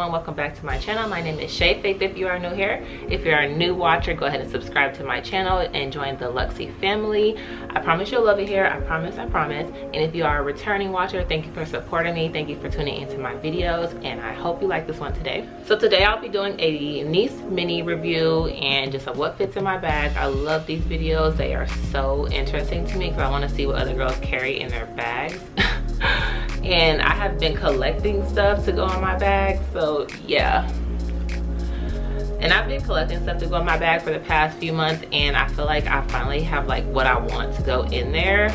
and welcome back to my channel. My name is Shay Faith if you are new here. If you're a new watcher, go ahead and subscribe to my channel and join the Luxy family. I promise you'll love it here. I promise. And if you are a returning watcher, thank you for supporting me. Thank you for tuning into my videos, and I hope you like this one today. So today I'll be doing a niece mini review and just what fits in my bag. I love these videos. They are so interesting to me because I want to see what other girls carry in their bags. And I have been collecting stuff to go in my bag, so yeah. And I've been collecting stuff to go in my bag for the past few months, and I feel like I finally have like what I want to go in there.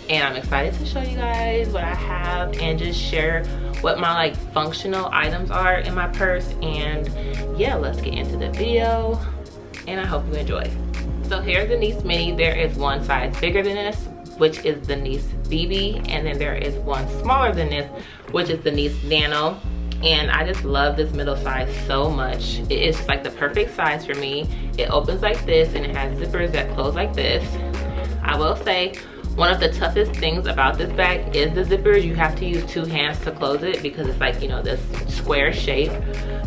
And I'm excited to show you guys what I have and just share what my like functional items are in my purse. And yeah, let's get into the video, and I hope you enjoy. So here's the niece mini. There is one size bigger than this, which is the niece BB, and then there is one smaller than this, which is the niece Nano. And I just love this middle size so much. It is just like the perfect size for me. It opens like this and it has zippers that close like this. I will say one of the toughest things about this bag is the zippers. You have to use two hands to close it because it's like, you know, this square shape.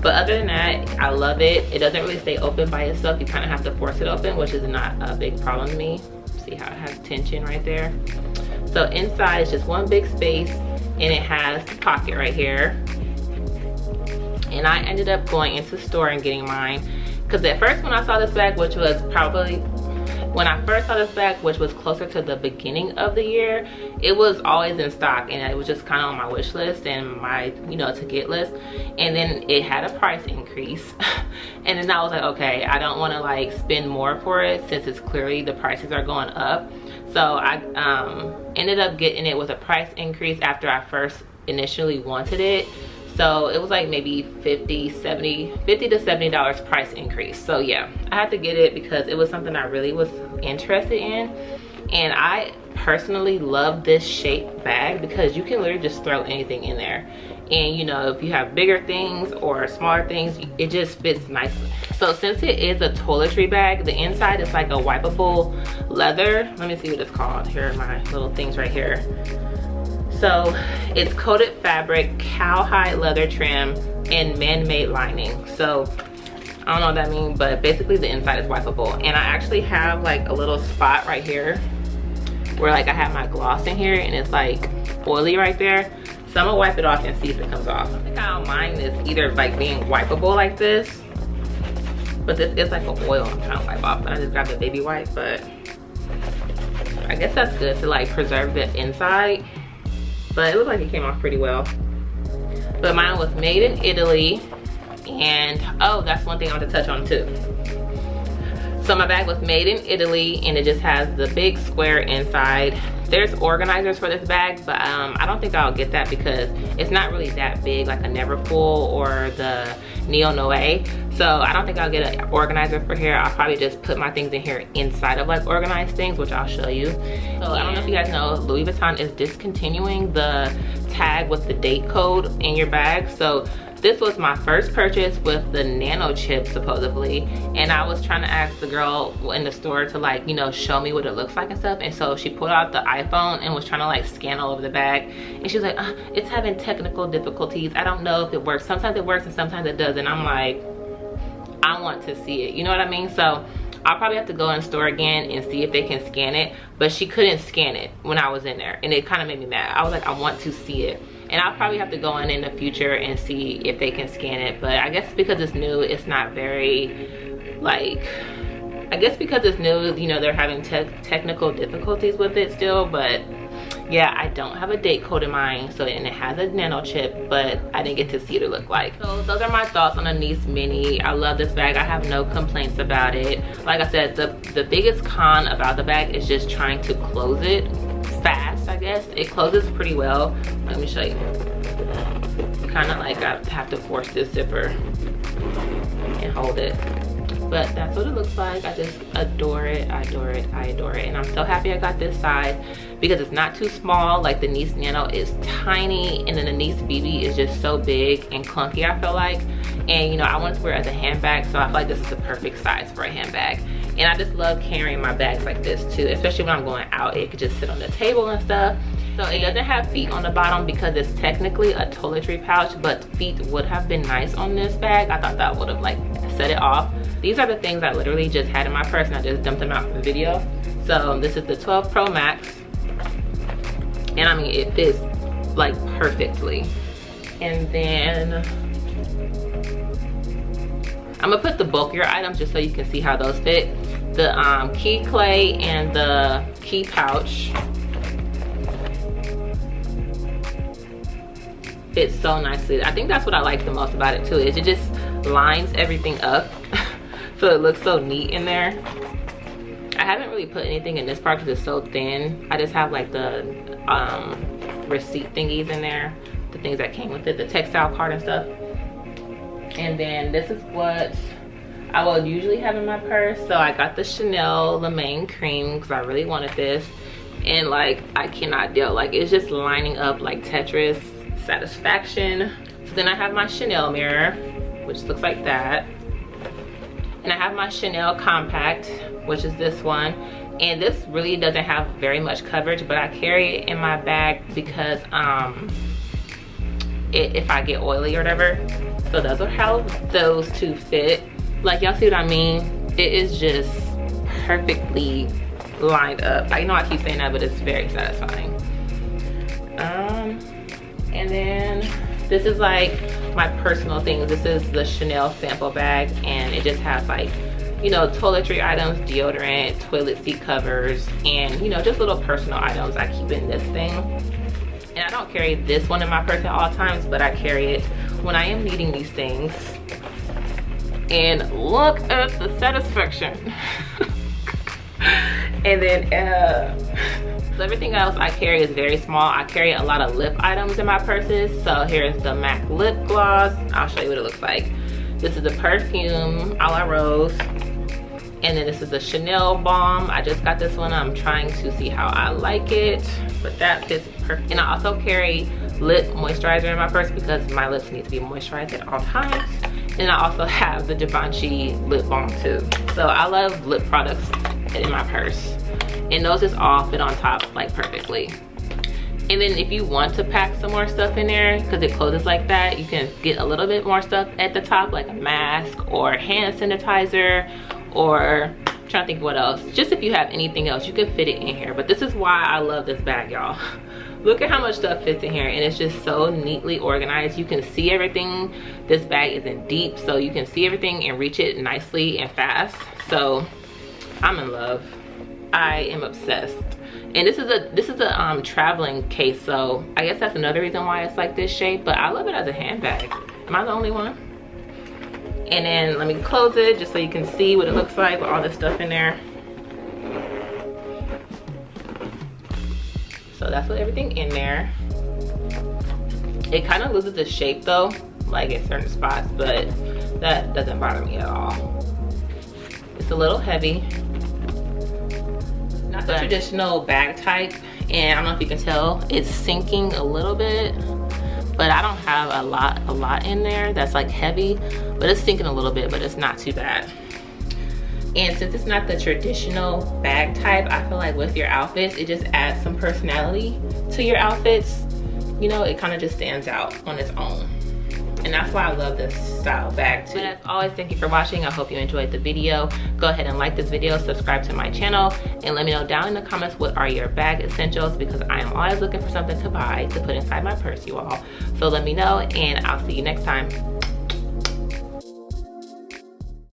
But other than that, I love it. It doesn't really stay open by itself. You kind of have to force it open, which is not a big problem to me. See how it has tension right there? So inside is just one big space, and it has the pocket right here. And I ended up going into the store and getting mine because at first when I saw this bag, which was probably when I first saw this bag, which was closer to the beginning of the year, it was always in stock, and it was just kind of on my wish list and my, you know, to get list. And then it had a price increase and then I was like, okay, I don't want to like spend more for it since it's clearly the prices are going up. So I ended up getting it with a price increase after I first initially wanted it. So it was like maybe $50 to $70 price increase. So yeah, I had to get it because it was something I really was interested in. And I personally love this shape bag because you can literally just throw anything in there. And you know, if you have bigger things or smaller things, it just fits nicely. So since it is a toiletry bag, the inside is like a wipeable leather. Let me see what it's called. Here are my little things right here. So it's coated fabric, cowhide leather trim, and man-made lining. So I don't know what that means, but basically the inside is wipeable. And I actually have like a little spot right here where like I have my gloss in here and it's like oily right there. So I'm gonna wipe it off and see if it comes off. I think I don't mind this either like being wipeable like this, but this is like an oil I'm trying to wipe off. And I just grabbed a baby wipe, but I guess that's good to like preserve the inside. But it looked like it came off pretty well. But mine was made in Italy. And oh, that's one thing I want to touch on too. So my bag was made in Italy, and it just has the big square inside. There's organizers for this bag, but I don't think I'll get that because it's not really that big, like a Neverfull or the Neo Noe. So I don't think I'll get an organizer for here. I'll probably just put my things in here inside of like organized things, which I'll show you. So I don't know if you guys know, Louis Vuitton is discontinuing the tag with the date code in your bag. So this was my first purchase with the nano chip supposedly, and I was trying to ask the girl in the store to like, you know, show me what it looks like and stuff. And so she pulled out the iPhone and was trying to like scan all over the bag, and she was like, it's having technical difficulties, I don't know if it works. Sometimes it works and sometimes it doesn't. I'm like, I want to see it, you know what I mean? So I'll probably have to go in store again and see if they can scan it, but she couldn't scan it when I was in there, and it kind of made me mad. I was like, I want to see it. And I'll probably have to go in the future and see if they can scan it. But I guess because it's new, it's not very, like, I guess because it's new, you know, they're having technical difficulties with it still. But yeah, I don't have a date code in mine. So, and it has a nano chip, but I didn't get to see what it look like. So those are my thoughts on the niece mini. I love this bag. I have no complaints about it. Like I said, the biggest con about the bag is just trying to close it fast. I guess it closes pretty well. Let me show you. Kind of like I have to force this zipper and hold it, but that's what it looks like. I just adore it. I adore it. I adore it. And I'm so happy I got this size because it's not too small. Like the niece Nano is tiny, and then the niece BB is just so big and clunky, I feel like. And you know, I want to wear it as a handbag, so I feel like this is the perfect size for a handbag. And I just love carrying my bags like this too, especially when I'm going out. It could just sit on the table and stuff. So it doesn't have feet on the bottom because it's technically a toiletry pouch, but feet would have been nice on this bag. I thought that would have like set it off. These are the things I literally just had in my purse and I just dumped them out for the video. So this is the 12 Pro Max. And I mean, it fits like perfectly. And then I'm gonna put the bulkier items just so you can see how those fit. The key clay and the key pouch fits so nicely. I think that's what I like the most about it too, is it just lines everything up so it looks so neat in there. I haven't really put anything in this part because it's so thin. I just have like the receipt thingies in there, the things that came with it, the textile card and stuff. And then this is what I will usually have in my purse. So I got the Chanel Le Main Cream because I really wanted this, and like I cannot deal, like it's just lining up like Tetris satisfaction. So then I have my Chanel mirror, which looks like that, and I have my Chanel Compact, which is this one. And this really doesn't have very much coverage, but I carry it in my bag because if I get oily or whatever. So those are how those two fit. Like, y'all see what I mean? It is just perfectly lined up. I know I keep saying that, but it's very satisfying. And then this is like my personal things. This is the Chanel sample bag, and it just has like, you know, toiletry items, deodorant, toilet seat covers, and you know, just little personal items I keep in this thing. And I don't carry this one in my purse at all times, but I carry it when I am needing these things. And look at the satisfaction. And then so everything else I carry is very small. I carry a lot of lip items in my purses. So here's the MAC lip gloss. I'll show you what it looks like. This is a perfume a la Rose. And then this is a Chanel balm. I just got this one. I'm trying to see how I like it, but that fits perfect. And I also carry lip moisturizer in my purse because my lips need to be moisturized at all times. And I also have the Givenchy lip balm too. So I love lip products in my purse. And those just all fit on top like perfectly. And then if you want to pack some more stuff in there, because it closes like that, you can get a little bit more stuff at the top, like a mask or hand sanitizer, or I'm trying to think what else. Just if you have anything else, you can fit it in here. But this is why I love this bag, y'all. Look at how much stuff fits in here, and it's just so neatly organized. You can see everything. This bag isn't deep, so you can see everything and reach it nicely and fast. So I'm in love. I am obsessed. And this is a traveling case, so I guess that's another reason why it's like this shape, but I love it as a handbag. Am I the only one? And then let me close it just so you can see what it looks like with all this stuff in there. So that's what everything in there. It kind of loses its shape though, like at certain spots, but that doesn't bother me at all. It's a little heavy. Not the traditional bag type, and I don't know if you can tell, it's sinking a little bit, but I don't have a lot in there that's like heavy, but it's sinking a little bit, but it's not too bad. And since it's not the traditional bag type, I feel like with your outfits, it just adds some personality to your outfits. You know, it kind of just stands out on its own. And that's why I love this style bag too. But as always, thank you for watching. I hope you enjoyed the video. Go ahead and like this video, subscribe to my channel, and let me know down in the comments what are your bag essentials, because I am always looking for something to buy to put inside my purse, you all. So let me know, and I'll see you next time.